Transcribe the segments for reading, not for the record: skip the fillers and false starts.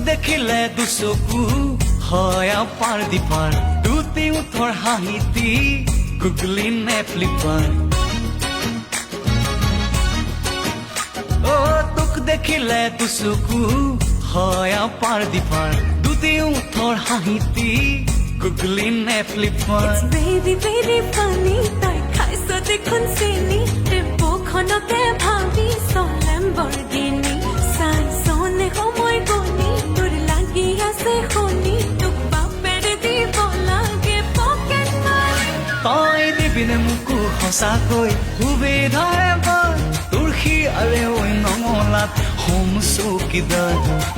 দেখিলে দুচকু হয় পাৰ দিপাৰ দুটি উঠৰ হাঁহিতি গুগলি নে ফ্লিপাৰ তোক দেখিলে দুচকু হয় পাৰ দিপাৰ দুটি উঠৰ হাঁহিতি গুগলি নে ফ্লিপাৰ It's very funny তাই খাইছ দেখোন চিনি টেম্পোখনকে ভাবি Lamborghini চাই চনে সময় গনি তোৰ লাগি আছে শনি তোক বাপেৰে দিব লাগে পকেট মাৰি তই দিবিনে মোকো সঁচাকৈ সুবিধাৰে পাৰ তোৰ শিয়াৰে ঐ নঙলাত হোম চকীদাৰ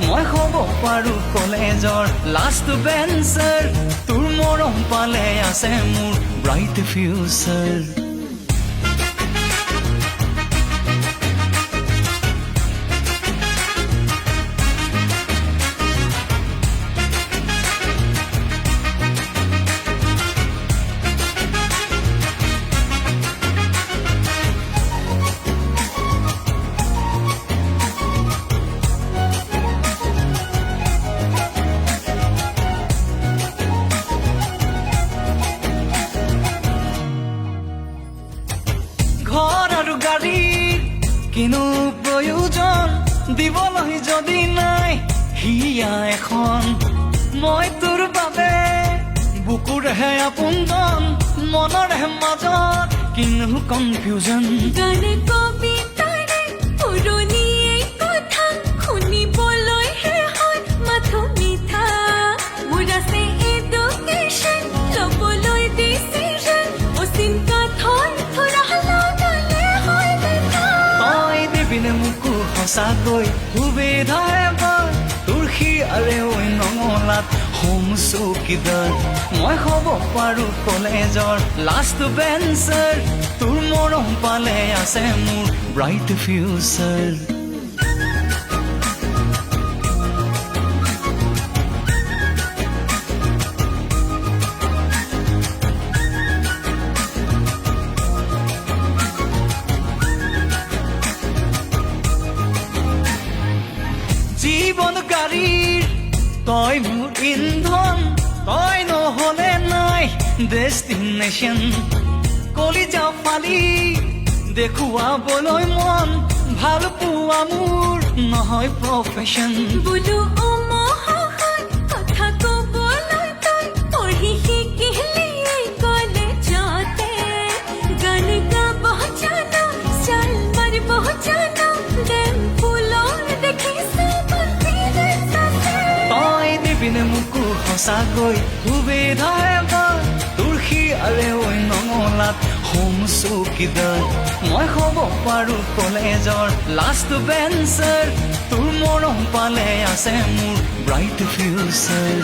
মই হ'ব পাৰো কলেজৰ লাষ্ট বেঞ্চাৰ তোৰ মৰম পালে আছে মোৰ ব্ৰাইট ফিউচাৰ ঘৰ আৰু গাড়ীৰ কিনো প্ৰয়োজন দিবলৈ যদি নাই হিয়া এখন মই তোৰ বাবে বুকুৰেহে আপোনজন মনৰে মাজত কিনো কনফিউজন গানে কবিতাৰে পুৰণি এই কথা শুনিবলৈহে হয় মাথো মিঠা মোৰ আছে এডুকেশ্যন ল'বলৈ ডিচিশ্যন অচিন্তা থৰ থৰা লগালে হয় দেখা তই দিবিনে মোকো সঁচাকৈ সুবিধাৰে পাৰ তোৰ শিয়াৰে ঐ নঙলাত হোম চকীদাৰ মই হ'ব পাৰো কলেজৰ লাষ্ট বেঞ্চাৰ তোৰ মৰম পালে আছে মোৰ ব্ৰাইট ফিউচাৰ জীৱন গাড়ীৰ তই মোৰ ইন্ধন তই নহ'লে নাই ডেষ্টিনেশ্যন কলিজা ফালি দেখুৱাবলৈ মন ভাল পোৱা মোৰ নহয় প্ৰফেশ্যন বোলো অ মহাশয় কথা ক'বলৈ তই পঢ়ি শিকিলি এই কলেজতে গান গাব জানো চাল মাৰিব জানো ডেম ফুলৰ দেখিছ বন্তিৰে চাচে তই দিবিনে মোকো সঁচাকৈ সুবিধাৰে পাৰ তোৰ শিয়াৰে ঐ নঙলাত হোম চকীদাৰ মই হ'ব পাৰো কলেজৰ লাষ্ট বেঞ্চাৰ তোৰ মৰম পালে আছে মোৰ ব্ৰাইট ফিউচাৰ